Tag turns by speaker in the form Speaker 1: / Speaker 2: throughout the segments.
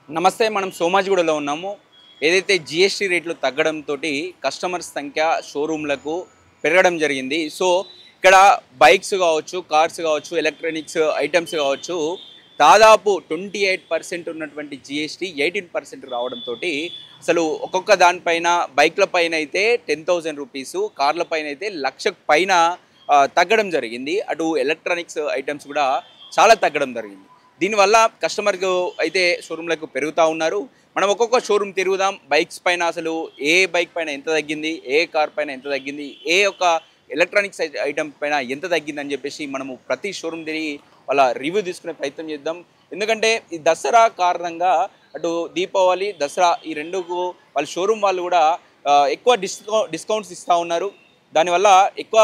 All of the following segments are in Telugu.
Speaker 1: నమస్తే. మనం సోమాజిగూడలో ఉన్నాము. ఏదైతే జీఎస్టీ రేట్లు తగ్గడంతోటి కస్టమర్స్ సంఖ్య షోరూమ్‌లకు పెరగడం జరిగింది. సో, ఇక్కడ బైక్స్ కావచ్చు, కార్స్ కావచ్చు, ఎలక్ట్రానిక్స్ ఐటెమ్స్ కావచ్చు, దాదాపు 28% ఉన్నటువంటి జీఎస్టీ 18% రావడంతోటి అసలు ఒక్కొక్క దానిపైన బైక్‌ల పైనైతే 10,000 రూపీసు, కార్ల పైనైతే 1,00,000 పైన తగ్గడం జరిగింది. అటు ఎలక్ట్రానిక్స్ ఐటెమ్స్ కూడా చాలా తగ్గడం జరిగింది. దీనివల్ల కస్టమర్‌కు అయితే షోరూమ్‌లకు పెరుగుతా ఉన్నారు. మనం ఒక్కొక్క షోరూమ్ తిరుగుదాం. బైక్స్ పైన అసలు ఏ బైక్ పైన ఎంత తగ్గింది? ఏ కార్ పైన ఎంత తగ్గింది? ఏ ఒక్క ఎలక్ట్రానిక్స్ ఐటెమ్ పైన ఎంత తగ్గిందని చెప్పేసి మనము ప్రతి షోరూమ్ తిరిగి వాళ్ళ రివ్యూ తీసుకునే ప్రయత్నం చేద్దాం. ఎందుకంటే ఈ దసరా కారణంగా అటు దీపావళి, దసరా ఈ రెండుకు వాళ్ళ షోరూమ్ వాళ్ళు కూడా ఎక్కువ డిస్కౌంట్స్ ఇస్తా ఉన్నారు. దానివల్ల ఎక్కువ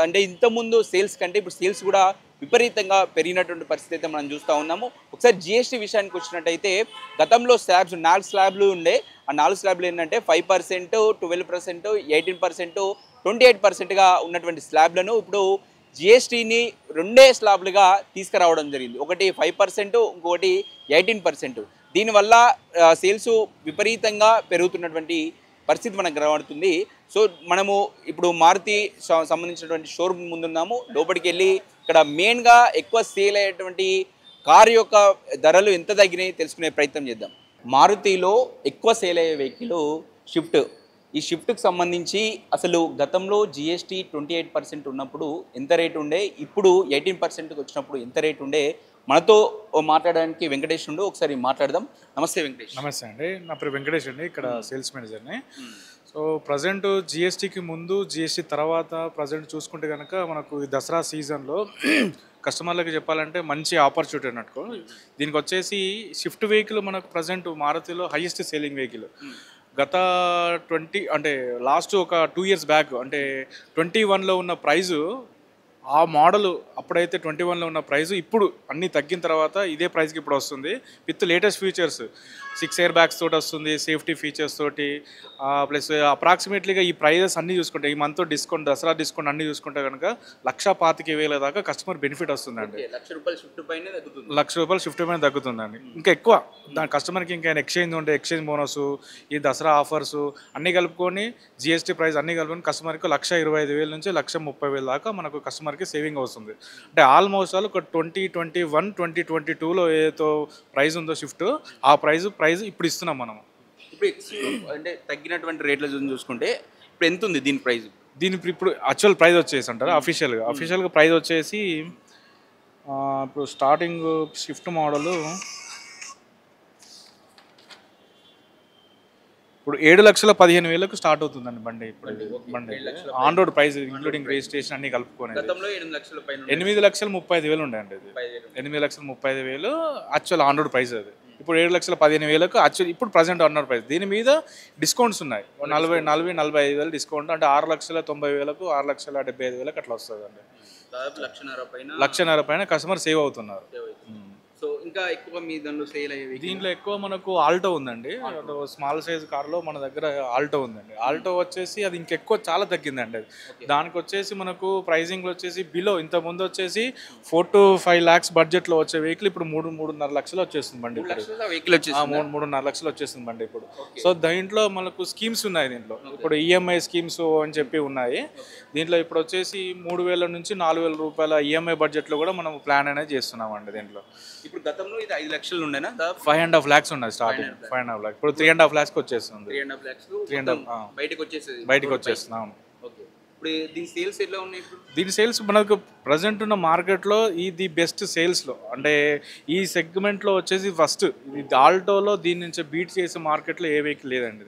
Speaker 1: అంటే ఇంతకుముందు సేల్స్ కంటే ఇప్పుడు సేల్స్ కూడా విపరీతంగా పెరిగినటువంటి పరిస్థితి అయితే మనం చూస్తూ ఉన్నాము. ఒకసారి జీఎస్టీ విషయానికి వచ్చినట్టయితే గతంలో స్లాబ్స్ 4 స్లాబ్లు ఉండే. ఆ 4 స్లాబ్లు ఏంటంటే 5%, 12%, 18%, 28%గా ఉన్నటువంటి స్లాబ్లను ఇప్పుడు జీఎస్టీని రెండే స్లాబ్లుగా తీసుకురావడం జరిగింది. ఒకటి 5%, ఇంకొకటి 18%. దీనివల్ల సేల్స్ విపరీతంగా పెరుగుతున్నటువంటి పరిస్థితి మనకు కనబడుతుంది. సో మనము ఇప్పుడు మారుతి సంబంధించినటువంటి షోరూమ్ ముందున్నాము. లోపలికి వెళ్ళి ఇక్కడ మెయిన్గా ఎక్కువ సేల్ అయ్యేటువంటి కారు యొక్క ధరలు ఎంత తగ్గినాయి తెలుసుకునే ప్రయత్నం చేద్దాం. మారుతిలో ఎక్కువ సేల్ అయ్యే వెహికల్ షిఫ్ట్. ఈ షిఫ్ట్కి సంబంధించి అసలు గతంలో జీఎస్టీ 28% ఉన్నప్పుడు ఎంత రేటు ఉండే, ఇప్పుడు 18%కి వచ్చినప్పుడు ఎంత రేటు ఉండే, మనతో మాట్లాడడానికి వెంకటేష్ ఉండు. ఒకసారి మాట్లాడదాం. నమస్తే వెంకటేష్.
Speaker 2: నమస్తే అండి, నా పేరు వెంకటేష్ అండి, ఇక్కడ సేల్స్ మేనేజర్ని. సో ప్రజెంట్ జిఎస్టీకి ముందు జిఎస్టీ తర్వాత ప్రజెంట్ చూసుకుంటే కనుక మనకు ఈ దసరా సీజన్లో కస్టమర్లకి చెప్పాలంటే మంచి ఆపర్చునిటీ అన్నట్టు. దీనికి వచ్చేసి షిఫ్ట్ వెహికల్ మనకు ప్రజెంట్ మారుతిలో హైయెస్ట్ సేలింగ్ వెహికల్. గత అంటే లాస్ట్ ఒక 2 years బ్యాక్ అంటే 21లో ఉన్న ప్రైజు, ఆ మోడల్ అప్పుడైతే 21లో ఉన్న ప్రైజు ఇప్పుడు అన్నీ తగ్గిన తర్వాత ఇదే ప్రైస్కి ఇప్పుడు వస్తుంది. With latest features, 6 air bags తోటి వస్తుంది, సేఫ్టీ ఫీచర్స్ తోటి. ప్లస్ అప్రాక్సిమేట్లీగా ఈ ప్రైజెస్ అన్నీ చూసుకుంటే ఈ మంత్ డిస్కౌంట్, దసరా డిస్కౌంట్ అన్నీ చూసుకుంటే కనుక 1,25,000 దాకా కస్టమర్ బెనిఫిట్ వస్తుందండి.
Speaker 1: ₹1,00,000 షిఫ్ట్ పైన తగ్గుతుంది.
Speaker 2: ₹1,00,000 షిఫ్ట్ పైన తగ్గుతుందండి. ఇంకా ఎక్కువ దాని కస్టమర్కి ఇంకా ఎక్స్చేంజ్ ఉంటే ఎక్స్చేంజ్ బోనస్, ఈ దసరా ఆఫర్స్ అన్నీ కలుపుకొని జీఎస్టీ ప్రైస్ అన్నీ కలుపుకొని కస్టమర్కి 1,25,000 నుంచి 1,30,000 దాకా మనకు కస్టమర్కి సేవింగ్ అవుతుంది. అంటే ఆల్మోస్ట్ ఆల్ ఒక 2021, 2022లో ఏదో ప్రైస్ ఉందో షిఫ్ట్, ఆ ప్రైస్ ఇప్పుడు ఇస్తున్నాం మనం.
Speaker 1: ఇప్పుడు అంటే తగ్గినటువంటి రేట్ల చూసుకుంటే ఇప్పుడు ఎంత ఉంది దీని ప్రైస్?
Speaker 2: ఇప్పుడు యాక్చువల్ ప్రైస్ వచ్చేసి అంటారు అఫీషియల్గా ప్రైస్ వచ్చేసి ఇప్పుడు స్టార్టింగ్ షిఫ్ట్ మోడలు ఇప్పుడు 7,15,000కు స్టార్ట్ అవుతుందండి బండి. ఇప్పుడు బండి on road price including registration అన్ని కలుపుకొని 8,35,000 ఉండండి. ఇది 8,35,000 యాక్చువల్ ఆన్ రోడ్ ప్రైస్. అది ఇప్పుడు 7,15,000కు యాక్చువల్ ఇప్పుడు ప్రజెంట్ ఆన్ రోడ్ ప్రైస్. దీని మీద డిస్కౌంట్స్ ఉన్నాయి, 45,000 డిస్కౌంట్. అంటే 6,90,000కు 6,75,000 అట్లా వస్తుందండి. 1,00,000 పైన కస్టమర్ సేవ్ అవుతున్నారు.
Speaker 1: సో ఇంకా ఎక్కువ మీ దాంట్లో సేల్ అయ్యేవి
Speaker 2: దీంట్లో ఎక్కువ మనకు ఆల్టో ఉందండి. స్మాల్ సైజ్ కార్లో మన దగ్గర ఆల్టో ఉందండి. ఆల్టో వచ్చేసి అది ఇంకెక్కువ చాలా తగ్గిందండి. అది దానికి వచ్చేసి మనకు ప్రైజింగ్లో వచ్చేసి బిలో ఇంత ముందు వచ్చేసి 4 to 5 lakhs బడ్జెట్లో వచ్చే వెహికల్ ఇప్పుడు 3.5 లక్షలు వచ్చేస్తుంది బండి. 3.5 లక్షలు వచ్చేస్తుంది బండి ఇప్పుడు. సో దీంట్లో మనకు స్కీమ్స్ ఉన్నాయి. దీంట్లో ఇప్పుడు ఈఎంఐ స్కీమ్స్ అని చెప్పి ఉన్నాయి. దీంట్లో ఇప్పుడు వచ్చేసి 3,000 నుంచి 4,000 రూపాయల ఈఎంఐ బడ్జెట్లో కూడా మనం ప్లాన్ అనేది చేస్తున్నామండి. దీంట్లో
Speaker 1: ఇప్పుడు గతంలో ఇది 5 లక్షలు ఉండేనా?
Speaker 2: 5.5 lakhs ఉన్నది స్టార్టింగ్. 5.5 lakhs ఇప్పుడు 3.5 lakhs వచ్చేస్తుంది.
Speaker 1: 3.5 lakhs
Speaker 2: బయటకు వచ్చేస్తున్నాం.
Speaker 1: ఓకే. ఇప్పుడు దీని సేల్స్ ఎలా ఉన్నాయి?
Speaker 2: దీని సేల్స్ మనకు ప్రజెంట్ ఉన్న మార్కెట్లో ఇది బెస్ట్ సేల్స్లో. అంటే ఈ సెగ్మెంట్లో వచ్చేసి ఫస్ట్ ఇది ఆల్టోలో దీని నుంచి బీట్ చేసే మార్కెట్లో ఏ వెహికల్ లేదండి.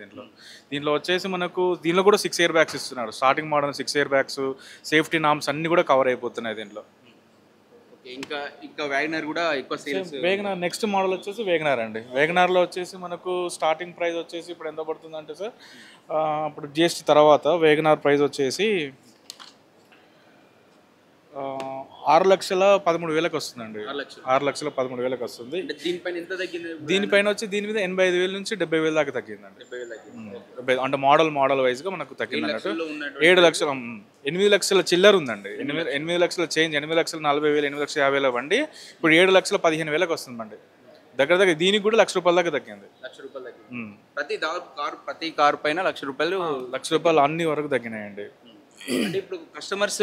Speaker 2: దీంట్లో వచ్చేసి మనకు దీనిలో కూడా 6 air bags ఇస్తున్నారు. Starting model 6 air bags, safety norms అన్నీ కూడా కవర్ అయిపోతున్నాయి దీంట్లో.
Speaker 1: ఇంకా వ్యాగనర్ కూడా ఎక్కువ సేల్స్.
Speaker 2: వేగనార్ నెక్స్ట్ మోడల్ వచ్చేసి వేగనార్ అండి. వేగనార్లో వచ్చేసి మనకు స్టార్టింగ్ ప్రైస్ వచ్చేసి ఇప్పుడు ఎంత పడుతుంది అంటే సార్, ఇప్పుడు జిఎస్టీ తర్వాత వేగనార్ ప్రైస్ వచ్చేసి 6,13,000 వస్తుందండి. 6,13,000 వస్తుంది. దీనిపైన వచ్చి దీని మీద 85,000 నుంచి 70,000 దాకా తగ్గిందండి. అంటే మోడల్ వైజ్గా మనకు తగ్గింది అన్నట్టు. 7 లక్షలు 8 లక్షల చిల్లర ఉందండి. 8 లక్షల చేంజ్, 8,40,000, 8,50,000 బండి ఇప్పుడు 7,15,000 వస్తుంది బండి. దగ్గర దగ్గర దీనికి కూడా ₹1,00,000 దాకా తగ్గింది.
Speaker 1: ₹1,00,000 తగ్గింది. ప్రతి కారు పైన ₹1,00,000
Speaker 2: ₹1,00,000 అన్ని వరకు తగ్గినాయండి.
Speaker 1: అంటే ఇప్పుడు కస్టమర్స్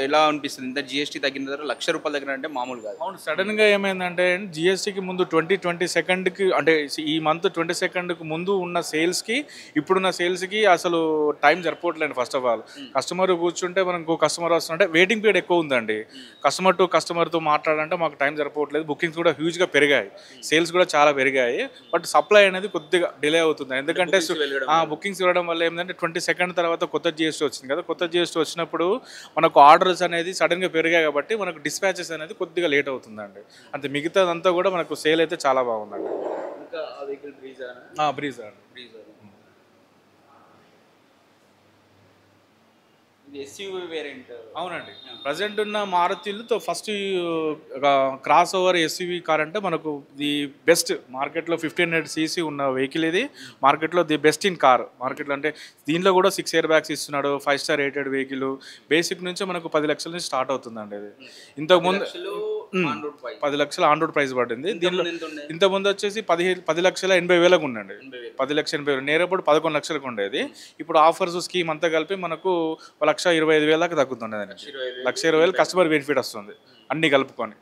Speaker 1: ఎలా అనిపిస్తుంది? ఇంత జిఎస్టీ తగ్గిన తర్వాత ₹1,00,000 తగ్గిన అంటే మామూలు కాదు.
Speaker 2: అవును, సడన్గా ఏమైందంటే జిఎస్టీకి ముందు 2022కి అంటే ఈ మంత్ 22కి ముందు ఉన్న సేల్స్కి ఇప్పుడున్న సేల్స్కి అసలు టైం సరిపోవట్లేదు. ఫస్ట్ ఆఫ్ ఆల్ కస్టమర్ కూర్చుంటే మనం ఇంకో కస్టమర్ వస్తుంటే వెయిటింగ్ పీరియడ్ ఎక్కువ ఉందండి. కస్టమర్ టు కస్టమర్తో మాట్లాడాలంటే మాకు టైం సరిపోవట్లేదు. బుకింగ్స్ కూడా హ్యూజ్గా పెరిగాయి, సేల్స్ కూడా చాలా పెరిగాయి. బట్ సప్లై అనేది కొద్దిగా డిలే అవుతుంది. ఎందుకంటే బుకింగ్స్ ఇవ్వడం వల్ల ఏంటంటే 22 తర్వాత కొత్త జిఎస్టీ వచ్చింది కదా. కొత్త జిఎస్టీ వచ్చినప్పుడు మనకు ఆర్డర్స్ అనేది సడన్గా పెరిగాయి కాబట్టి మనకు డిస్పాచెస్ అనేది కొద్దిగా లేట్ అవుతుందండి. అంతే, మిగతాదంతా కూడా మనకు సేల్ అయితే చాలా బాగుందండి.
Speaker 1: ఇంకా ఆ వెహికల్ బ్రీజా
Speaker 2: బ్రీజా
Speaker 1: ఇది ఎస్యూవీ వేరియంట్.
Speaker 2: అవునండి, ప్రజెంట్ ఉన్న మారుతిలో first crossover SUV car అంటే మనకు ది బెస్ట్ మార్కెట్లో 1500cc ఉన్న వెహికల్ ఇది. మార్కెట్లో ది బెస్ట్ ఇన్ కార్ మార్కెట్లో. అంటే దీంట్లో కూడా 6 ఎయిర్ బ్యాగ్స్ ఇస్తున్నాడు. 5 స్టార్ రేటెడ్ వెహికల్. బేసిక్ నుంచి మనకు 10 లక్షల నుంచి స్టార్ట్ అవుతుందండి. ఇది ఇంతకుముందు 10 లక్షల ఆన్ రోడ్ ప్రైస్ పడింది. దీనిలో ఇంతకుముందు వచ్చేసి 10,80,000 ఉండండి. 10,80,000 నేరేపడు 11 లక్షలకు ఉండేది. ఇప్పుడు ఆఫర్స్ స్కీమ్ అంతా కలిపి మనకు 1,25,000 దాకా తగ్గుతుండేది. 1,20,000 కస్టమర్ బెనిఫిట్ వస్తుంది అన్ని కలుపుకొని.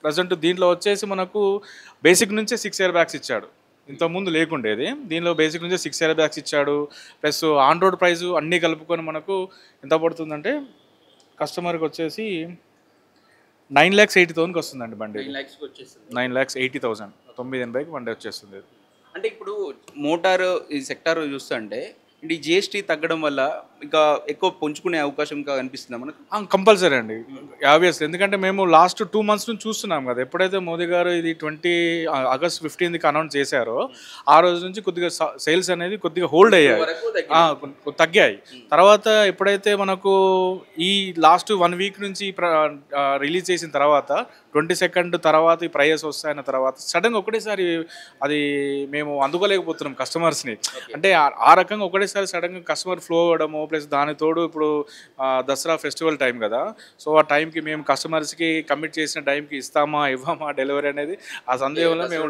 Speaker 2: ప్రజెంట్ దీంట్లో వచ్చేసి మనకు బేసిక్ నుంచే 6 ఎయిర్ బ్యాగ్స్ ఇచ్చాడు. ఇంతకుముందు లేకుండేది. దీనిలో బేసిక్ నుంచే 6 ఎయిర్ బ్యాగ్స్ ఇచ్చాడు. ప్లస్ ఆన్ రోడ్ ప్రైస్ అన్నీ కలుపుకొని మనకు ఎంత పడుతుందంటే కస్టమర్కి వచ్చేసి 9,80,000కి వస్తుందండి బండి. 9,80,000 980కి బండి వచ్చేస్తుంది.
Speaker 1: అంటే ఇప్పుడు మోటార్ ఈ సెక్టార్ చూస్తుంటే ఈ జిఎస్టీ తగ్గడం వల్ల ఇంకా ఎక్కువ పుంజుకునే అవకాశం ఇంకా కనిపిస్తుందా మనకు?
Speaker 2: కంపల్సరీ అండి, ఆబ్వియస్లీ. ఎందుకంటే మేము లాస్ట్ 2 months నుంచి చూస్తున్నాం కదా. ఎప్పుడైతే మోదీ గారు ఇది ఆగస్ట్ 15కి అనౌన్స్ చేశారో ఆ రోజు నుంచి కొద్దిగా సేల్స్ అనేది కొద్దిగా హోల్డ్ అయ్యాయి, తగ్గాయి. తర్వాత ఎప్పుడైతే మనకు ఈ లాస్ట్ 1 week నుంచి రిలీజ్ చేసిన తర్వాత 22nd తర్వాత ఈ ప్రైజెస్ వస్తాయన్న తర్వాత సడన్గా ఒకటేసారి అది మేము అందుకోలేకపోతున్నాం కస్టమర్స్ని. అంటే ఆ రకంగా ఒకటేసారి సడన్గా కస్టమర్ ఫ్లో అవ్వడము, ప్లస్ దాని తోడు ఇప్పుడు దసరా ఫెస్టివల్ టైం కదా. సో ఆ టైంకి మేము కస్టమర్స్కి కమిట్ చేసిన టైంకి ఇస్తామా ఇవ్వమా డెలివరీ అనేది ఆ సందేహంలో మేము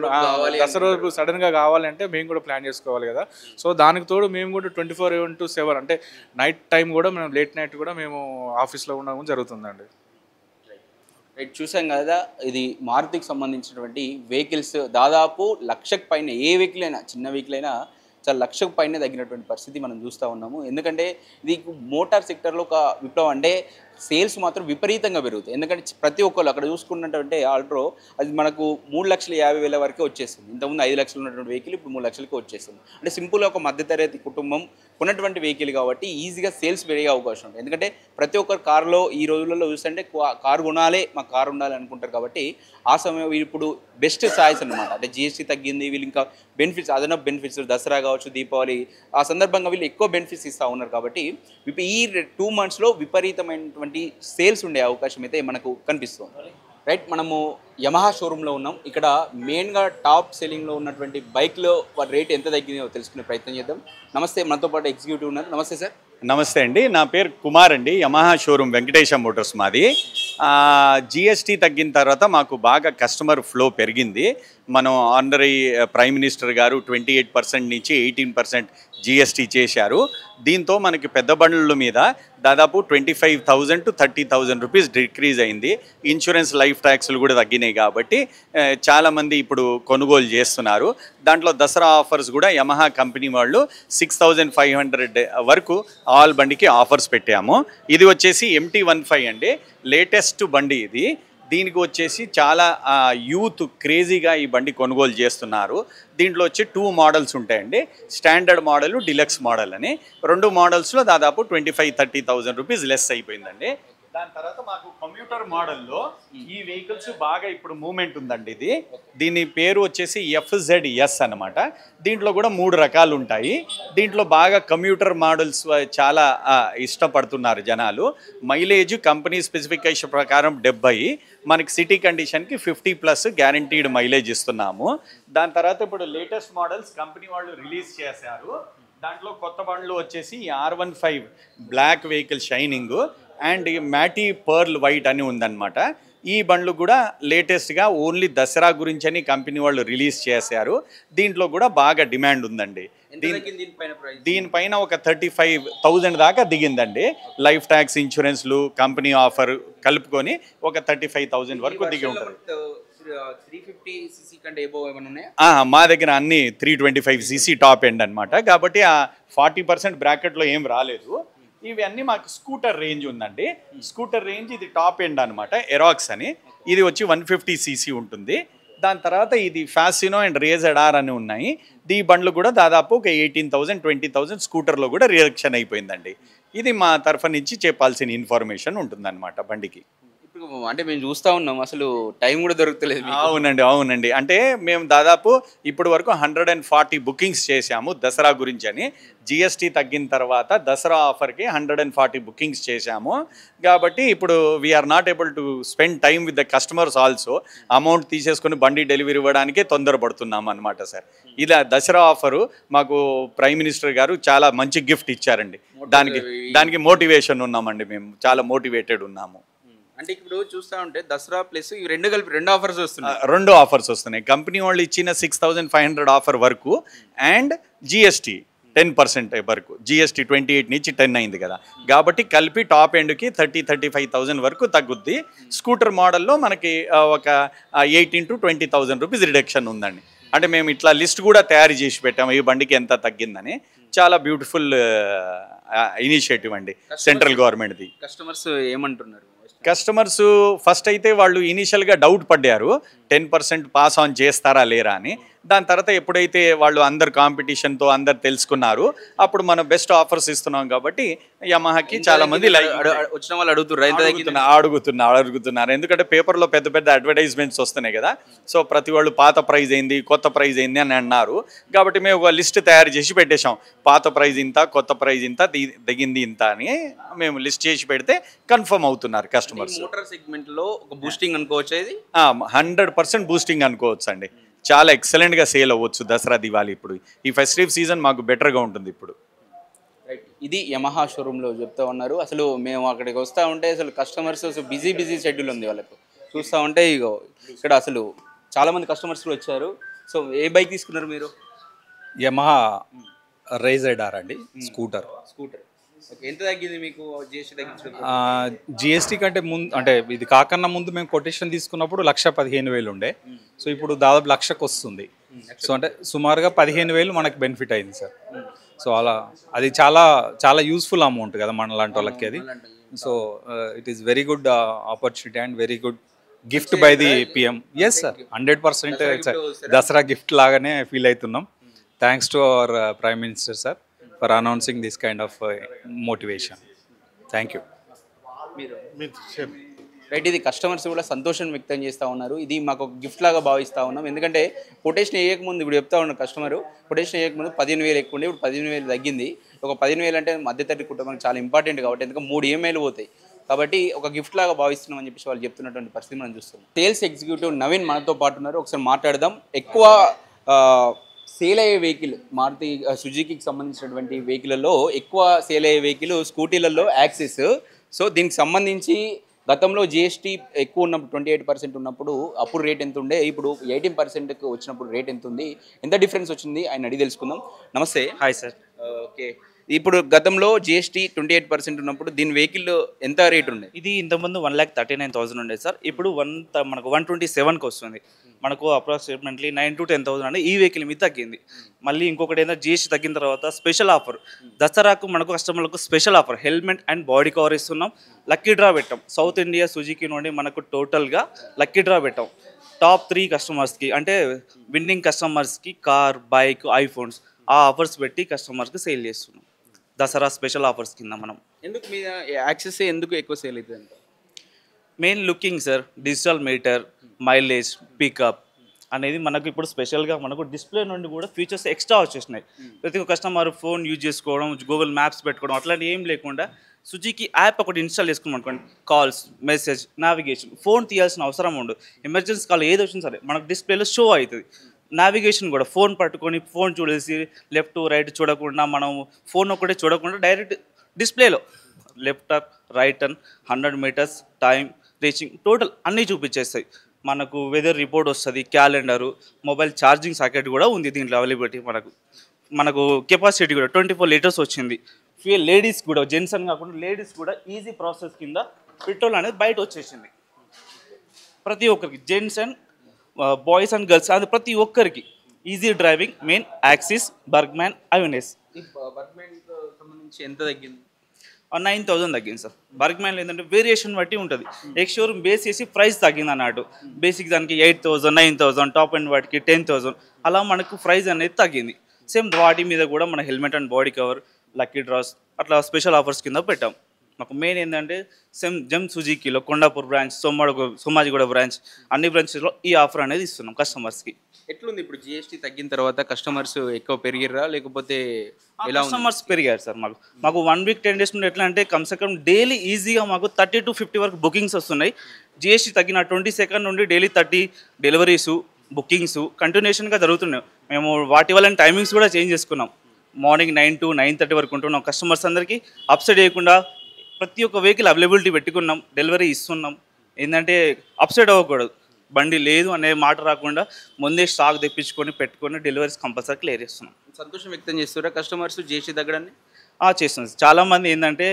Speaker 2: దసరా సడన్గా కావాలంటే మేము కూడా ప్లాన్ చేసుకోవాలి కదా. సో దానికి తోడు మేము కూడా 24/7 అంటే నైట్ టైం కూడా మేము లేట్ నైట్ కూడా మేము ఆఫీస్లో ఉండడం జరుగుతుందండి.
Speaker 1: రైట్, చూసాం కదా. ఇది మారుతికి సంబంధించినటువంటి వెహికల్స్ దాదాపు 1,00,000 పైన, ఏ వెహికల్ అయినా చిన్న వెహికల్ అయినా చాలా 1,00,000 పైనే తగ్గినటువంటి పరిస్థితి మనం చూస్తూ ఉన్నాము. ఎందుకంటే ఇది మోటార్ సెక్టర్లో ఒక విప్లవం. అంటే సేల్స్ మాత్రం విపరీతంగా పెరుగుతాయి. ఎందుకంటే ప్రతి ఒక్కళ్ళు అక్కడ చూసుకున్నట్టుంటే ఆల్ట్రో అది మనకు 3,50,000 వరకే వచ్చేస్తుంది. ఇంతకుముందు 5 లక్షలు ఉన్నటువంటి వెహికల్ ఇప్పుడు 3 లక్షలకి వచ్చేస్తుంది. అంటే సింపుల్గా ఒక మధ్యతరగతి కుటుంబం కొన్నటువంటి వెహికల్ కాబట్టి ఈజీగా సేల్స్ పెరిగే అవకాశం ఉంది. ఎందుకంటే ప్రతి ఒక్కరు కారులో ఈ రోజులలో చూస్తుంటే కారు కొనాలి, మాకు కారు ఉండాలి అనుకుంటారు. కాబట్టి ఆ సమయం ఇప్పుడు బెస్ట్ చాయిస్ అనమాట. అంటే జిఎస్టీ తగ్గింది, వీళ్ళు ఇంకా బెనిఫిట్స్, అదనపు బెనిఫిట్స్, దసరా కావచ్చు, దీపావళి ఆ సందర్భంగా వీళ్ళు ఎక్కువ బెనిఫిట్స్ ఇస్తూ ఉన్నారు. కాబట్టి ఈ 2 monthsలో విపరీతమైనటువంటి సేల్స్ ఉండే అవకాశం అయితే మనకు కనిపిస్తుంది. రైట్, మనము యమహా షోరూంలో ఉన్నాం. ఇక్కడ మెయిన్గా టాప్ సెల్లింగ్లో ఉన్నటువంటి బైక్లో వారి రేట్ ఎంత తగ్గిందో తెలుసుకునే ప్రయత్నం చేద్దాం. నమస్తే, మనతో పాటు ఎగ్జిక్యూటివ్ ఉన్నారు. నమస్తే సార్.
Speaker 3: నమస్తే అండి, నా పేరు కుమార్ అండి. యమహా షోరూమ్ వెంకటేశ మోటార్స్ మాది. జిఎస్టీ తగ్గిన తర్వాత మాకు బాగా కస్టమర్ ఫ్లో పెరిగింది. మనం ఆనరీ ప్రైమ్ మినిస్టర్ గారు 28% నుంచి 18% జిఎస్టీ చేశారు. దీంతో మనకి పెద్ద బండ్ల మీద దాదాపు 25,000 to 30,000 రూపీస్ డిక్రీజ్ అయింది. ఇన్సూరెన్స్, లైఫ్ ట్యాక్స్లు కూడా తగ్గినాయి కాబట్టి చాలామంది ఇప్పుడు కొనుగోలు చేస్తున్నారు. దాంట్లో దసరా ఆఫర్స్ కూడా యమహా కంపెనీ వాళ్ళు 6,500 వరకు ఆల్ బండికి ఆఫర్స్ పెట్టాము. ఇది వచ్చేసి MT-15 అండి, లేటెస్ట్ బండి ఇది. దీనికి వచ్చేసి చాలా యూత్ క్రేజీగా ఈ బండి కొనుగోలు చేస్తున్నారు. దీంట్లో వచ్చి 2 మోడల్స్ ఉంటాయండి, స్టాండర్డ్ మోడల్, డిలక్స్ మోడల్ అని. 2 మోడల్స్లో దాదాపు 25,000-30,000 రూపీస్ లెస్ అయిపోయిందండి. దాని తర్వాత మాకు కమ్యూటర్ మోడల్లో ఈ వెహికల్స్ బాగా ఇప్పుడు మూమెంట్ ఉందండి. దీని పేరు వచ్చేసి FZS అన్నమాట. దీంట్లో కూడా 3 రకాలు ఉంటాయి. దీంట్లో బాగా కమ్యూటర్ మోడల్స్ చాలా ఇష్టపడుతున్నారు జనాలు. మైలేజ్ కంపెనీ స్పెసిఫికేషన్ ప్రకారం 70, మనకి సిటీ కండిషన్కి 50+ గ్యారంటీడ్ మైలేజ్ ఇస్తున్నాము. దాని తర్వాత ఇప్పుడు లేటెస్ట్ మోడల్స్ కంపెనీ వాళ్ళు రిలీజ్ చేశారు. దాంట్లో కొత్త బండ్లు వచ్చేసి R15 black vehicle shining and matte pearl white అని ఉందన్నమాట. ఈ బండ్లు కూడా లేటెస్ట్గా ఓన్లీ దసరా గురించని కంపెనీ వాళ్ళు రిలీజ్ చేశారు. దీంట్లో కూడా బాగా డిమాండ్ ఉందండి. దీనిపైన ఒక 35,000 దాకా దిగిందండి. లైఫ్ ట్యాక్స్, ఇన్సూరెన్స్లు, కంపెనీ ఆఫర్ కలుపుకొని ఒక 35,000 వరకు దిగి ఉంటుంది. మా దగ్గర అన్ని 325cc టాప్ ఎండ్ అనమాట. కాబట్టి ఆ 40% బ్రాకెట్లో ఏం రాలేదు. ఇవి అన్నీ మాకు స్కూటర్ రేంజ్ ఉందండి. స్కూటర్ రేంజ్ ఇది టాప్ ఎండ్ అనమాట, ఎరాక్స్ అని. ఇది వచ్చి 150cc ఉంటుంది. దాని తర్వాత ఇది ఫాసినో అండ్ రేజర్ ఆర్ అని ఉన్నాయి. ఈ బండ్లు కూడా దాదాపు ఒక 18,000 20,000 స్కూటర్లో కూడా రిడక్షన్ అయిపోయిందండి. ఇది మా తరఫు నుంచి చెప్పాల్సిన ఇన్ఫర్మేషన్ ఉంటుందన్నమాట బండికి.
Speaker 1: అంటే మేము చూస్తూ ఉన్నాం, అసలు టైం కూడా దొరుకుతలేదు.
Speaker 3: అవునండి. అంటే మేము దాదాపు ఇప్పటి వరకు 140 బుకింగ్స్ చేశాము దసరా గురించి అని. జిఎస్టీ తగ్గిన తర్వాత దసరా ఆఫర్కి 140 బుకింగ్స్ చేశాము. కాబట్టి ఇప్పుడు we are not able to spend time with the customers also. Amount తీసేసుకుని బండి డెలివరీ ఇవ్వడానికే తొందరపడుతున్నాము అనమాట సార్. ఇలా దసరా ఆఫరు మాకు ప్రైమ్ మినిస్టర్ గారు చాలా మంచి గిఫ్ట్ ఇచ్చారండి. దానికి మోటివేషన్ ఉన్నామండి, మేము చాలా మోటివేటెడ్ ఉన్నాము.
Speaker 1: అంటే ఇప్పుడు చూస్తూ ఉంటే దసరా ప్లస్ ఇవి రెండు కలిపి రెండు ఆఫర్స్ వస్తున్నాయి. కంపెనీ వాళ్ళు ఇచ్చిన 6,500 ఆఫర్ వరకు అండ్ జిఎస్టీ 10% వరకు. జిఎస్టీ 28 నుంచి 10 అయింది కదా, కాబట్టి కలిపి టాప్ ఎండ్కి 30,000-35,000 వరకు తగ్గుద్ది. స్కూటర్ మోడల్లో మనకి ఒక 18,000 to 20,000 రూపీస్ రిడక్షన్ ఉందండి. అంటే మేము ఇట్లా లిస్ట్ కూడా తయారు చేసి పెట్టాము ఈ బండికి ఎంత తగ్గిందని. చాలా బ్యూటిఫుల్ ఇనిషియేటివ్ అండి సెంట్రల్ గవర్నమెంట్ది. కస్టమర్స్ ఏమంటున్నారు?
Speaker 3: కస్టమర్స్ ఫస్ట్ అయితే వాళ్ళు ఇనీషియల్గా డౌట్ పడ్డారు 10% పాస్ ఆన్ చేస్తారా లేరా అని. దాని తర్వాత ఎప్పుడైతే వాళ్ళు అందరు కాంపిటీషన్తో అందరు తెలుసుకున్నారు, అప్పుడు మనం బెస్ట్ ఆఫర్స్ ఇస్తున్నాం. కాబట్టి యమహాకి చాలా మంది
Speaker 1: వచ్చిన వాళ్ళు
Speaker 3: అడుగుతున్నారు. ఎందుకంటే పేపర్లో పెద్ద పెద్ద అడ్వర్టైజ్మెంట్స్ వస్తున్నాయి కదా. సో ప్రతి వాళ్ళు పాత ప్రైజ్ అయింది, కొత్త ప్రైజ్ అయింది అని అన్నారు. కాబట్టి మేము ఒక లిస్ట్ తయారు చేసి పెట్టేశాం. పాత ప్రైజ్ ఇంత, కొత్త ప్రైజ్ ఇంత, దిగింది ఇంత అని మేము లిస్ట్ చేసి పెడితే కన్ఫర్మ్ అవుతున్నారు కస్టమర్స్.
Speaker 1: మోటార్ సెగ్మెంట్లో ఒక బూస్టింగ్ అనుకోవచ్చు, ఇది
Speaker 3: 100% బూస్టింగ్ అనుకోవచ్చు అండి. చాలా ఎక్సలెంట్గా సేల్ అవ్వచ్చు దసరా, దివాళీ. ఇప్పుడు ఈ ఫెస్టివ్ సీజన్ మాకు బెటర్గా ఉంటుంది ఇప్పుడు.
Speaker 1: ఇది యమహా షోరూంలో చెప్తా ఉన్నారు. అసలు మేము అక్కడికి వస్తూ ఉంటే అసలు కస్టమర్స్ బిజీ షెడ్యూల్ ఉంది వాళ్ళకు. చూస్తూ ఉంటే ఇగో ఇక్కడ అసలు చాలామంది కస్టమర్స్ వచ్చారు. సో ఏ బైక్ తీసుకున్నారు మీరు?
Speaker 4: యమహా రైజర్ ఆర్ అండి, స్కూటర్.
Speaker 1: ఎంత తగ్గింది మీకు జిఎస్టీ తగ్గించడం?
Speaker 4: జిఎస్టీ కంటే ముందు, అంటే ఇది కాకన్నా ముందు మేము కొటేషన్ తీసుకున్నప్పుడు 1,15,000 ఉండే. సో ఇప్పుడు దాదాపు 1,00,000కి వస్తుంది. సో అంటే సుమారుగా 15,000 మనకు బెనిఫిట్ అయింది సార్. సో అలా అది చాలా చాలా యూస్ఫుల్ అమౌంట్ కదా మన లాంటి వాళ్ళకి అది. So it is very good opportunity and very good gift by the PM. Yes sir, 100% Dasara gift లాగానే ఫీల్ అవుతున్నాం. Thanks to our prime minister sir for announcing this kind of motivation. Thank you.
Speaker 1: Right, ఇది కస్టమర్స్ కూడా సంతోషం వ్యక్తం చేస్తూ ఉన్నారు. ఇది మాకు ఒక గిఫ్ట్ లాగా భావిస్తూ ఉన్నాం. ఎందుకంటే కొటేషన్ వేయకముందు ఇప్పుడు చెప్తా ఉన్నారు కస్టమర్, కొటేషన్ వేయకముందు 15,000 ఎక్కువ ఉండే, ఇప్పుడు 15,000 తగ్గింది. ఒక 15,000 అంటే మధ్యతరగతి కుటుంబానికి చాలా ఇంపార్టెంట్ కాబట్టి, ఎందుకంటే 3 EMIలు పోతాయి. కాబట్టి ఒక గిఫ్ట్ లాగా భావిస్తున్నాం అని చెప్పేసి వాళ్ళు చెప్తున్నటువంటి పరిస్థితి మనం చూస్తున్నాం. సేల్స్ ఎగ్జిక్యూటివ్ నవీన్ మనతో పాటు ఉన్నారు. ఒకసారి మాట్లాడదాం. ఎక్కువ సేల్ అయ్యే వెహికల్ మారుతి సుజుకీకి సంబంధించినటువంటి వెహికల్లో ఎక్కువ సేల్ అయ్యే వెహికల్ స్కూటీలలో యాక్సెస్. సో దీనికి సంబంధించి గతంలో జిఎస్టీ ఎక్కువ ఉన్నప్పుడు 28% ఉన్నప్పుడు అప్పుడు రేట్ ఎంత ఉండే, ఇప్పుడు 18%కి వచ్చినప్పుడు రేట్ ఎంత ఉంది, ఎంత డిఫరెన్స్ వచ్చింది ఆయన అడిగి తెలుసుకుందాం. నమస్తే.
Speaker 5: Hi sir.
Speaker 1: ఓకే, ఇప్పుడు గతంలో జిఎస్టీ 28% ఉన్నప్పుడు దీని వెహికల్ ఎంత రేట్ ఉండే?
Speaker 5: ఇది ఇంతకుముందు 1,39,000 ఉండేది సార్. ఇప్పుడు మనకు 127కి వస్తుంది. మనకు అప్రాక్సిమేట్లీ 9,000 to 10,000 అంటే ఈ వెహికల్ మీద తగ్గింది. మళ్ళీ ఇంకొకటి ఏంటంటే జిఎస్టీ తగ్గిన తర్వాత స్పెషల్ ఆఫర్ దసరాకు మనకు కస్టమర్లకు special offer helmet and body cover ఇస్తున్నాం. లక్కీ డ్రా పెట్టాం. సౌత్ ఇండియా సుజుకి నుండి మనకు టోటల్గా లక్కీ డ్రా పెట్టాం. టాప్ 3 కస్టమర్స్కి, అంటే విన్నింగ్ కస్టమర్స్కి కార్, బైక్, ఐఫోన్స్ ఆ ఆఫర్స్ పెట్టి కస్టమర్స్కి సేల్ చేస్తున్నాం. దసరా స్పెషల్ ఆఫర్స్ కింద మనం.
Speaker 1: ఎందుకు మీద యాక్సెస్ ఎందుకు ఎక్కువ సేల్ అవుతుంది?
Speaker 5: Main looking sir, digital meter, mileage, pickup అనేది మనకు ఇప్పుడు స్పెషల్గా మనకు డిస్ప్లే నుండి కూడా ఫీచర్స్ ఎక్స్ట్రా వచ్చేసినాయి. ప్రతి ఒక్క కస్టమర్ ఫోన్ యూజ్ చేసుకోవడం, గూగుల్ మ్యాప్స్ పెట్టుకోవడం అట్లాంటి ఏం లేకుండా సుజుకి యాప్ ఒకటి ఇన్స్టాల్ చేసుకున్నాం అనుకోండి, కాల్స్, మెసేజ్, నావిగేషన్, ఫోన్ తీయాల్సిన అవసరం ఉండదు. ఎమర్జెన్సీ కాల్ ఏది వచ్చినా సరే మనకు డిస్ప్లేలో షో అవుతుంది. నావిగేషన్ కూడా ఫోన్ పట్టుకొని ఫోన్ చూడేసి లెఫ్ట్ రైట్ చూడకుండా, మనం ఫోన్ ఒకటే చూడకుండా డైరెక్ట్ డిస్ప్లేలో left turn, right turn, 100 meters, time, reaching total అన్నీ చూపించేస్తాయి. మనకు వెదర్ రిపోర్ట్ వస్తుంది, క్యాలెండరు, మొబైల్ ఛార్జింగ్ సాకెట్ కూడా ఉంది దీంట్లో అవైలబిలిటీ. మనకు కెపాసిటీ కూడా 24 లీటర్స్ వచ్చింది. ఫ్యూయల్ లేడీస్ కూడా, జెంట్స్ అని కాకుండా లేడీస్ కూడా ఈజీ ప్రాసెస్ కింద పెట్రోల్ అనేది బయట వచ్చేసింది. ప్రతి ఒక్కరికి, gents and boys and girls, అది ప్రతి ఒక్కరికి easy driving. Main Access, Burgman, ఐవెనెస్.
Speaker 1: సంబంధించి ఎంత తగ్గింది?
Speaker 5: 9,000 తగ్గింది సార్. బర్గ్మ్యాన్లో ఏంటంటే వేరియేషన్ బట్టి ఉంటుంది. ఎక్స్ షోరూమ్ బేస్ చేసి ప్రైస్ తగ్గింది అన్నట్టు. బేసిక్ దానికి 8,000, 9,000, టాప్ అండ్ వాటికి 10,000, అలా మనకు ప్రైస్ అనేది తగ్గింది. సేమ్ వాటి మీద కూడా మన helmet and body cover, lucky dross అట్లా స్పెషల్ ఆఫర్స్ కింద పెట్టాం. మాకు మెయిన్ ఏంటంటే సేమ్ జమ్ సుజుకీలో కొండాపూర్ బ్రాంచ్, సోమాజిగూడ బ్రాంచ్, అన్ని బ్రాంచెస్లో ఈ ఆఫర్ అనేది ఇస్తున్నాం కస్టమర్స్కి.
Speaker 1: ఎట్లుంది ఇప్పుడు జిఎస్టీ తగ్గిన తర్వాత కస్టమర్స్ ఎక్కువ పెరిగిర్రా లేకపోతే ఎలా?
Speaker 5: కస్టమర్స్ పెరిగారు సార్. మాకు 1 వీక్ 10 డేస్ నుండి ఎట్లా అంటే కమ్సే కమ్ డైలీ ఈజీగా మాకు 30 to 50 వరకు బుకింగ్స్ వస్తున్నాయి. జిఎస్టీ తగ్గిన 22nd నుండి డైలీ 30 డెలివరీసు, బుకింగ్స్ కంటిన్యూషన్గా జరుగుతున్నాయి. మేము వాటి వల్ల టైమింగ్స్ కూడా చేంజ్ చేసుకున్నాం. మార్నింగ్ 9 to 9:30 వరకు ఉంటున్నాం. కస్టమర్స్ అందరికీ అప్సైడ్ చేయకుండా ప్రతి ఒక్క వెహికల్ అవైలబిలిటీ పెట్టుకున్నాం, డెలివరీ ఇస్తున్నాం. ఏంటంటే అప్సైడ్ అవ్వకూడదు, బండి లేదు అనే మాట రాకుండా ముందే స్టాక్ తెప్పించుకొని పెట్టుకొని డెలివరీస్ కంపల్సరీ క్లియర్ చేస్తున్నాం.
Speaker 1: సంతోషం వ్యక్తం చేస్తారా కస్టమర్స్ జిఎస్టీ తగ్గడాన్ని?
Speaker 5: చేస్తుంది. చాలామంది ఏంటంటే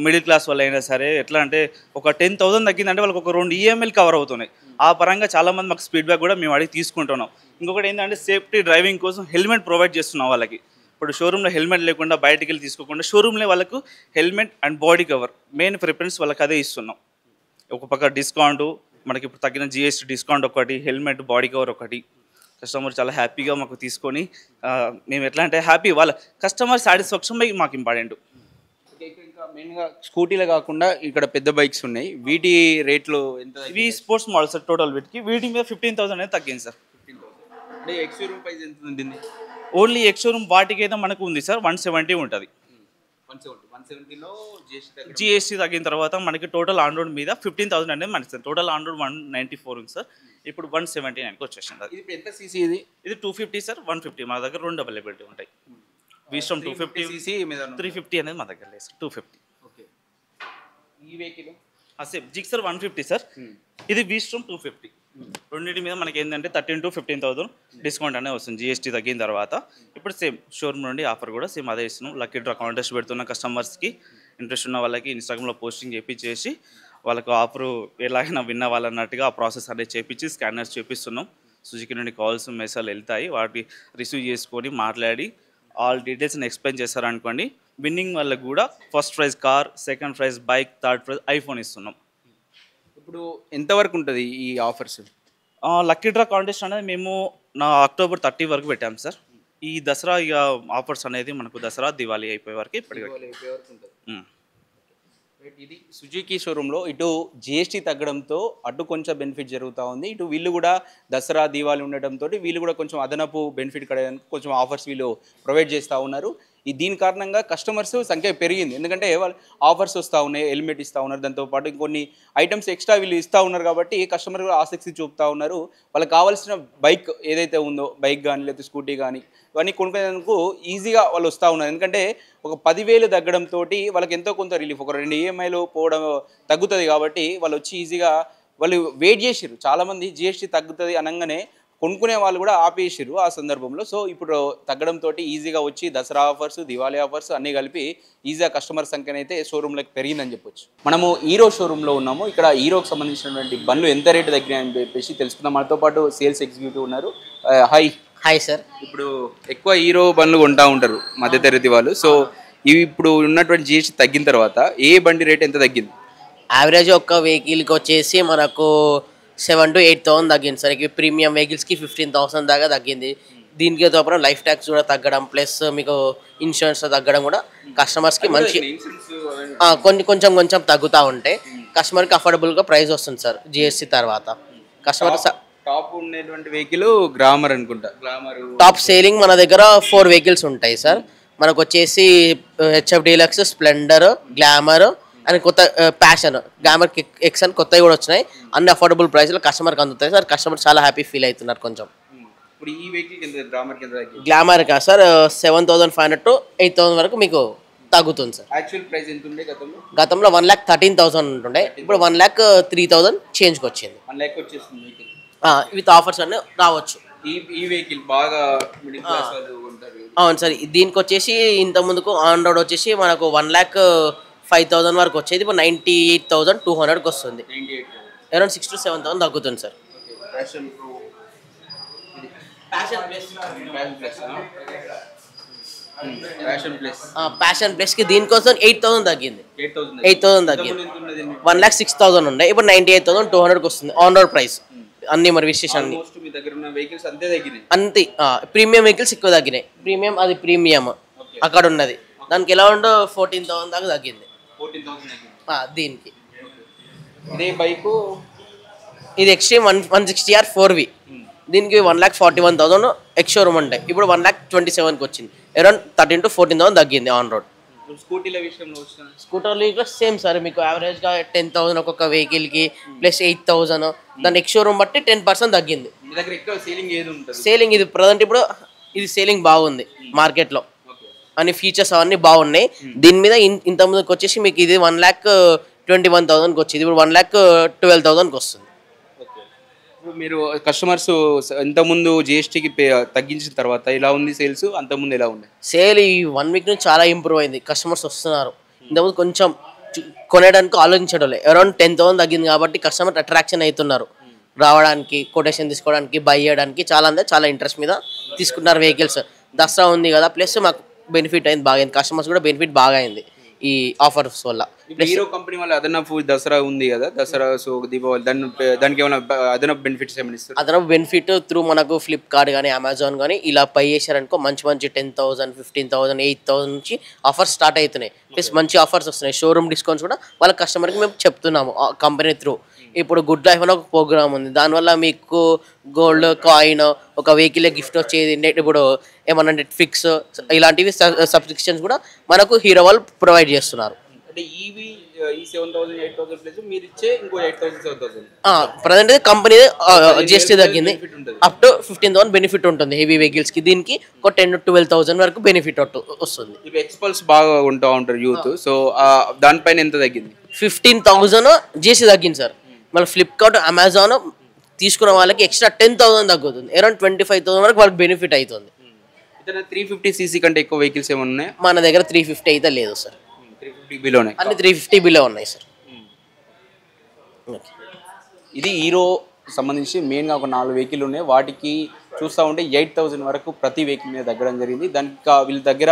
Speaker 5: మిడిల్ క్లాస్ వాళ్ళు అయినా సరే ఎట్లా అంటే ఒక 10,000 తగ్గిందంటే వాళ్ళకి ఒక 2 ఈఎంఐలు కవర్ అవుతున్నాయి. ఆ పరంగా చాలామంది మాకు ఫీడ్బ్యాక్ కూడా మేము అడిగి తీసుకుంటున్నాం. ఇంకొకటి ఏంటంటే సేఫ్టీ డ్రైవింగ్ కోసం హెల్మెట్ ప్రొవైడ్ చేస్తున్నాం వాళ్ళకి. ఇప్పుడు షోరూంలో హెల్మెట్ లేకుండా బయటికి వెళ్ళి తీసుకోకుండా షోరూంలో వాళ్ళకు helmet and body cover main preference వాళ్ళకి అదే ఇస్తున్నాం. ఒక పక్క డిస్కౌంట్, మనకి ఇప్పుడు తగ్గిన జిఎస్టీ డిస్కౌంట్ ఒకటి, హెల్మెట్ బాడీ కవర్ ఒకటి. కస్టమర్ చాలా హ్యాపీగా మాకు తీసుకొని మేము ఎట్లా అంటే హ్యాపీ, వాళ్ళ కస్టమర్ సాటిస్ఫాక్షన్ మాకు ఇంపార్టెంట్.
Speaker 1: ఇంకా మెయిన్గా స్కూటీలో కాకుండా ఇక్కడ పెద్ద బైక్స్ ఉన్నాయి, వీటి రేట్లు ఎంత?
Speaker 5: ఇవి స్పోర్ట్స్ మోడల్ సార్. టోటల్ వీటి మీద 15,000 అనేది తగ్గింది సార్.
Speaker 1: అంటే ఎక్స్ షోరూమ్ ప్రైస్ ఎంత ఉంటుంది?
Speaker 5: ఓన్లీ ఎక్స్ షోరూమ్ వాటికి అయితే మనకు ఉంది సార్ 170 ఉంటుంది.
Speaker 1: 170లో
Speaker 5: జిఎస్టీ తగ్గిన తర్వాత మనకి టోటల్ ఆన్ రోడ్ మీద 15,000 అనేది మనకి సార్. టోటల్ ఆన్ రోడ్ 194 ఉంది సార్. ఇప్పుడు 179కి వచ్చేసింది.
Speaker 1: ఇది ఎంత సీసీ?
Speaker 5: ఇది 250 సార్, 150 మా దగ్గర 2 అవైలబిలిటీ ఉంటాయి. విస్టమ్ 250
Speaker 1: సీసీ మీద
Speaker 5: 350 అనేది మా దగ్గర లేదు సార్. 250.
Speaker 1: ఓకే. ఈ వెహికల్
Speaker 5: సేమ్ జిక్సర్ 150 సార్. ఇది విస్టమ్ 250. రెండింటి మీద మనకి ఏంటంటే 13,000 to 15,000 డిస్కౌంట్ అనేది వస్తుంది జిఎస్టీ తగ్గిన తర్వాత. ఇప్పుడు సేమ్ షోరూమ్ నుండి ఆఫర్ కూడా సేమ్ అదే ఇస్తున్నాం. లక్కీ డ్రా కాంటెస్ట్ పెడుతున్న కస్టమర్స్కి, ఇంట్రెస్ట్ ఉన్న వాళ్ళకి ఇన్స్టాగ్రామ్లో పోస్టింగ్ చేసి వాళ్ళకు ఆఫర్ ఎలాగైనా విన్న వాళ్ళన్నట్టుగా ఆ ప్రాసెస్ అనేది చేపించి స్కానర్స్ చేపిస్తున్నాం. సుజుకి నుండి కాల్స్, మెసేజ్లు వెళ్తాయి, వాటి రిసీవ్ చేసుకొని మాట్లాడి ఆల్ డీటెయిల్స్ని ఎక్స్ప్లెయిన్ చేస్తారనుకోండి. విన్నింగ్ వాళ్ళకి కూడా first prize car, second prize bike, third prize iPhone ఇస్తున్నాం.
Speaker 1: ఇప్పుడు ఎంతవరకు ఉంటుంది ఈ ఆఫర్స్?
Speaker 5: లక్కీ డ్రా కాంటెస్ట్ అనేది మేము October 30 వరకు పెట్టాం సార్. ఈ దసరా ఇక ఆఫర్స్ అనేది మనకు దసరా దివాళీ అయిపోయే వరకు ఇప్పటికీ.
Speaker 1: ఇది సుజుకి షోరూంలో ఇటు జిఎస్టీ తగ్గడంతో అటు కొంచెం బెనిఫిట్ జరుగుతూ ఉంది, ఇటు వీళ్ళు కూడా దసరా దీవాళి ఉండటంతో వీళ్ళు కూడా కొంచెం అదనపు బెనిఫిట్ కడడానికి కొంచెం ఆఫర్స్ వీళ్ళు ప్రొవైడ్ చేస్తూ ఉన్నారు. దీని కారణంగా కస్టమర్స్ సంఖ్య పెరిగింది, ఎందుకంటే వాళ్ళు ఆఫర్స్ వస్తూ ఉన్నాయి, హెల్మెట్ ఇస్తూ ఉన్నారు, దాంతోపాటు ఇంకొన్ని ఐటమ్స్ ఎక్స్ట్రా వీళ్ళు ఇస్తూ ఉన్నారు కాబట్టి కస్టమర్ కూడా ఆసక్తి చూపుతూ ఉన్నారు. వాళ్ళకి కావాల్సిన బైక్ ఏదైతే ఉందో, బైక్ కానీ లేకపోతే స్కూటీ కానీ ఇవన్నీ కొనుక్కునేందుకు ఈజీగా వాళ్ళు వస్తూ ఉన్నారు. ఎందుకంటే ఒక 10,000 తగ్గడంతో వాళ్ళకి ఎంతో కొంత రిలీఫ్, ఒక 2 ఈఎంఐలు పోవడం తగ్గుతుంది కాబట్టి వాళ్ళు వచ్చి ఈజీగా వాళ్ళు వెయిట్ చేసిర్రు. చాలామంది జిఎస్టీ తగ్గుతుంది అనగానే కొనుక్కునే వాళ్ళు కూడా ఆపేసారు ఆ సందర్భంలో. సో ఇప్పుడు తగ్గడంతో ఈజీగా వచ్చి దసరా ఆఫర్స్, దివాళీ ఆఫర్స్ అన్నీ కలిపి ఈజీగా కస్టమర్ సంఖ్యన అయితే షోరూంలోకి పెరిగిందని చెప్పొచ్చు. మనము హీరో షోరూంలో ఉన్నాము. ఇక్కడ హీరోకి సంబంధించినటువంటి బండ్లు ఎంత రేటు తగ్గినాయని చెప్పేసి తెలుసుకుందాం. మనతో పాటు సేల్స్ ఎగ్జిక్యూటివ్ ఉన్నారు.
Speaker 6: Hi sir.
Speaker 1: ఇప్పుడు ఎక్కువ హీరో బండ్లు కొంటూ ఉంటారు మధ్యతరగతి వాళ్ళు. సో ఇవి ఇప్పుడు ఉన్నటువంటి జిఎస్టీ తగ్గిన తర్వాత ఏ బండి రేట్ ఎంత తగ్గింది?
Speaker 6: యావరేజ్ ఒక్క వెహికల్కి వచ్చేసి మనకు 7,000 to 8,000 తగ్గింది సార్. ప్రీమియం వెహికల్స్కి 15,000 దాకా తగ్గింది. దీనికి తోపరం లైఫ్ ట్యాక్స్ కూడా తగ్గడం, ప్లస్ మీకు ఇన్సూరెన్స్ తగ్గడం కూడా కస్టమర్స్కి మంచి కొంచెం తగ్గుతూ ఉంటాయి. కస్టమర్కి అఫోర్డబుల్గా ప్రైస్ వస్తుంది సార్ జిఎస్టీ తర్వాత. కస్టమర్
Speaker 1: టాప్ ఉండేటువంటి వెహికల్ గ్లామర్ అనుకుంటా. గ్లామర్
Speaker 6: టాప్ సేలింగ్ మన దగ్గర 4 వెహికల్స్ ఉంటాయి సార్. మనకు వచ్చేసి HF deluxe, Splendor, glamour and కొత్త ప్యాషన్, గ్లామర్ ఎక్స్ అని కొత్తవి కూడా వచ్చినాయి. అన్ని అఫోర్డబుల్ ప్రైస్లో కస్టమర్కి అందుతాయి సార్. కస్టమర్ చాలా హ్యాపీ ఫీల్ అవుతున్నారు. కొంచెం
Speaker 1: ఇప్పుడు ఈ వెహికల్ గ్లామర్
Speaker 6: గ్లామర్ కా సార్ 7,500 to 8,000 వరకు మీకు తగ్గుతుంది సార్.
Speaker 1: యాక్చువల్ ప్రైస్ ఎంత ఉండే గతంలో?
Speaker 6: గతంలో 1,13,000 ఉంటుండే, ఇప్పుడు 1,03,000 చేంజ్కి వచ్చింది.
Speaker 1: 1 lakh వచ్చేస్తుంది వెహికల్
Speaker 6: విత్ ఆఫర్స్ అన్నీ రావచ్చు.
Speaker 1: ఈ వెహికల్ బాగా మిడిల్ క్లాస్ వాళ్ళు ఉంటారు.
Speaker 6: అవును సార్, దీనికి వచ్చేసి ఇంత ముందుకు ఆన్ రోడ్ వచ్చేసి మనకు 1,05,000 వరకు వచ్చేది, ఇప్పుడు 98,200కి వస్తుంది.
Speaker 1: 98
Speaker 6: అరౌండ్ 6 to 7,000 తగ్గుతుంది సార్.
Speaker 1: ప్యాషన్ ప్రో
Speaker 6: ప్యాషన్ ప్లస్కి దీనికోసం 8,000 తగ్గింది. 8,000 తగ్గింది. 1,06,000 ఉండే, ఇప్పుడు 98,200కి వస్తుంది ఆన్ రోడ్ ప్రైస్. అన్ని మరి విశేషాలు
Speaker 1: మీ దగ్గర ఉన్న వెహికల్స్ అంతే తగ్గినాయి.
Speaker 6: అంతే. ప్రీమియం వెహికల్స్ ఎక్కువ తగ్గినాయి. ప్రీమియం అది ప్రీమియం అక్కడ ఉన్నది, దానికి ఎలా ఉండో 14,000 దాకా తగ్గింది.
Speaker 1: 14,000
Speaker 6: దీనికి
Speaker 1: ఇదే బైక్
Speaker 6: ఇది ఎక్స్ట్రీమ్ 160R 4V, దీనికి 1,41,000 ఎక్స్ షోరూమ్ ఉంటాయి, ఇప్పుడు 1,27,000కి వచ్చింది. అరౌండ్ 13,000 to 14,000 తగ్గింది ఆన్ రోడ్.
Speaker 1: స్కూటీల విషయంలో వచ్చిన
Speaker 6: స్కూటర్లు సేమ్ సార్, మీకు యావరేజ్గా 10,000 ఒక్కొక్క వెహికల్కి ప్లస్ 8,000, దాని ఎక్స్ షోరూమ్ బట్టి 10% తగ్గింది.
Speaker 1: మీ దగ్గర ఎక్కువ సేలింగ్ ఏది ఉంటుంది?
Speaker 6: సేలింగ్ ఇది ప్రజెంట్ ఇప్పుడు ఇది సేలింగ్ బాగుంది మార్కెట్లో, అన్ని ఫీచర్స్ అవన్నీ బాగున్నాయి. దీని మీద ఇంత ముందుకు వచ్చేసి మీకు ఇది 1,21,000కి వచ్చింది, ఇప్పుడు 1,12,000కి వస్తుంది.
Speaker 1: ఇప్పుడు మీరు కస్టమర్స్ ఇంతకుముందు జిఎస్టీకి తగ్గించిన తర్వాత ఎలా ఉంది సేల్స్, అంతకుముందు ఎలా ఉంది
Speaker 6: సేల్? ఈ 1 week నుంచి చాలా ఇంప్రూవ్ అయింది, కస్టమర్స్ వస్తున్నారు. ఇంతకుముందు కొంచెం కొనడానికి ఆలోచించడం లేదు, అరౌండ్ 10,000 తగ్గింది కాబట్టి కస్టమర్ అట్రాక్షన్ అవుతున్నారు రావడానికి, కొటేషన్ తీసుకోవడానికి, బై చేయడానికి. చాలా ఇంట్రెస్ట్ మీద తీసుకున్నారు వెహికల్స్. దసరా ఉంది కదా, ప్లస్ మాకు బెనిఫిట్ అయింది బాగా, కస్టమర్స్ కూడా బెనిఫిట్ బాగా అయింది ఈ ఆఫర్స్ వల్ల.
Speaker 1: హీరో కంపెనీ వాళ్ళ అదనపు దసరా ఉంది కదా, దసరా సో దీపావళి, దానికి ఏమైనా అదనపు బెనిఫిట్స్ ఏమైనా ఇస్తారు?
Speaker 6: అదనపు బెనిఫిట్ త్రూ మనకు ఫ్లిప్కార్ట్ కానీ అమెజాన్ కానీ ఇలా పై చేశారనుకో మంచి 10,000, 15,000, 8,000 నుంచి ఆఫర్స్ స్టార్ట్ అవుతున్నాయి. ప్లస్ మంచి ఆఫర్స్ వస్తున్నాయి, షోరూమ్ డిస్కౌంట్స్ కూడా వాళ్ళ కస్టమర్కి మేము చెప్తున్నాము కంపెనీ త్రూ. ఇప్పుడు గుడ్ లైఫ్ అని ఒక ప్రోగ్రామ్ ఉంది, దానివల్ల మీకు గోల్డ్ కాయిన్, ఒక వెహికల్ గిఫ్ట్ వచ్చేది. ఇప్పుడు ఏమన్నా నెట్ఫ్లిక్స్ ఇలాంటివి సబ్స్క్రిప్షన్స్ కూడా మనకు హీరో వాళ్ళు ప్రొవైడ్ చేస్తున్నారు.
Speaker 1: అంటే ఈ 7,000, 8,000 ప్లస్ మీరు ఇచ్చే ఇంకో 8,000, 7,000
Speaker 6: ప్రజెంట్ కంపెనీ జిఎస్టీ తగ్గింది, అప్ టు 15,000 బెనిఫిట్ ఉంటుంది హెవీ వెహికల్స్కి. దీనికి ఒక 10,000 to 12,000 వరకు బెనిఫిట్ వస్తుంది.
Speaker 1: ఇవి ఎక్స్పల్స్ బాగా ఉంటా ఉంటారు యూత్, సో దానిపైన ఎంత తగ్గింది?
Speaker 6: 15,000 జిఎస్టీ తగ్గింది సార్. మళ్ళీ ఫ్లిప్కార్ట్, అమెజాన్ తీసుకున్న వాళ్ళకి ఎక్స్ట్రా 10,000 తగ్గుతుంది, అరౌండ్ 25,000 వరకు వాళ్ళకి బెనిఫిట్ అవుతుంది.
Speaker 1: 350cc కంటే ఎక్కువ వెహికల్స్ ఏమైనా ఉన్నాయి
Speaker 6: మన దగ్గర? 350 అయితే లేదు సార్,
Speaker 1: 350 బిలోనే,
Speaker 6: అన్ని 350 బిలో ఉన్నాయి సార్.
Speaker 1: ఇది హీరో సంబంధించి మెయిన్గా ఒక 4 వెహికల్ ఉన్నాయి, వాటికి చూస్తూ ఉంటే 8,000 వరకు ప్రతి వెహికల్ మీద తగ్గడం జరిగింది. దానికి వీళ్ళ దగ్గర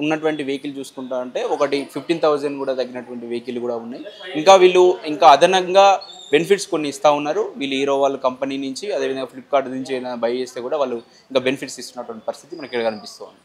Speaker 1: ఉన్నటువంటి వెహికల్ చూసుకుంటా అంటే ఒకటి 15,000 కూడా తగ్గినటువంటి వెహికల్ కూడా ఉన్నాయి. ఇంకా వీళ్ళు ఇంకా అదనంగా బెనిఫిట్స్ కొన్ని ఇస్తూ ఉన్నారు వీళ్ళు హీరో వాళ్ళ కంపెనీ నుంచి. అదేవిధంగా ఫ్లిప్కార్ట్ నుంచి ఏదైనా బై చేస్తే కూడా వాళ్ళు ఇంకా బెనిఫిట్స్ ఇస్తున్నటువంటి పరిస్థితి మనకి ఇక్కడ కనిపిస్తుంది.